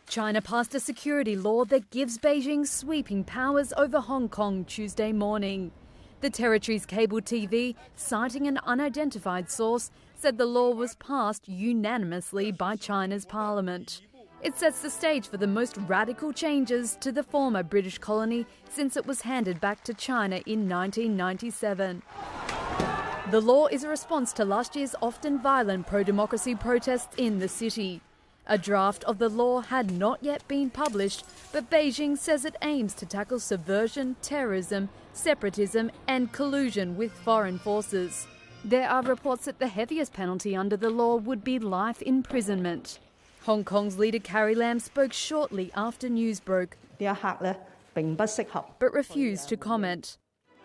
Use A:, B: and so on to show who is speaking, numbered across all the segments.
A: China passed a security law that gives Beijing sweeping powers over Hong Kong Tuesday morning. The territory's cable TV, citing an unidentified source, said the law was passed unanimously by China's parliament. It sets the stage for the most radical changes to the former British colony since it was handed back to China in 1997. The law is a response to last year's often violent pro-democracy protests in the city. A draft of the law had not yet been published, but Beijing says it aims to tackle subversion, terrorism, separatism and collusion with foreign forces. There are reports that the heaviest penalty under the law would be life imprisonment. Hong Kong's leader Carrie Lam spoke shortly after news broke, but refused to comment.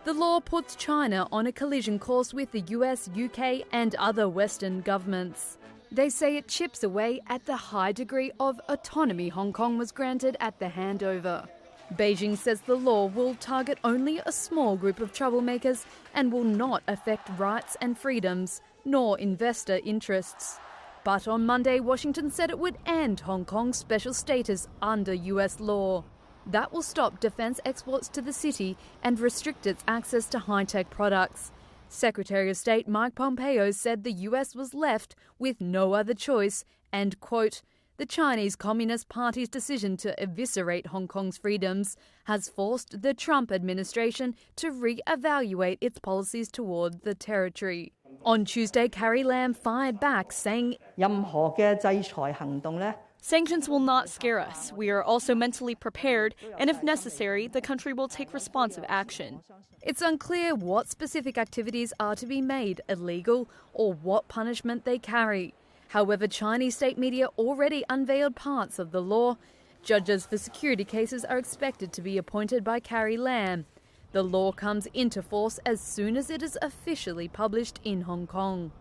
A: The law puts China on a collision course with the US, UK and other Western governments. They say it chips away at the high degree of autonomy Hong Kong was granted at the handover. Beijing says the law will target only a small group of troublemakers and will not affect rights and freedoms, nor investor interests. But on Monday, Washington said it would end Hong Kong's special status under US law. That will stop defence exports to the city and restrict its access to high-tech products. Secretary of State Mike Pompeo said the US was left with no other choice and, quote, the Chinese Communist Party's decision to eviscerate Hong Kong's freedoms has forced the Trump administration to re-evaluate its policies toward the territory. On Tuesday, Carrie Lam fired back, saying,
B: Sanctions will not scare us. We are also mentally prepared, and if necessary, the country will take responsive action.
A: It's unclear what specific activities are to be made illegal or what punishment they carry. However, Chinese state media already unveiled parts of the law. Judges for security cases are expected to be appointed by Carrie Lam. The law comes into force as soon as it is officially published in Hong Kong.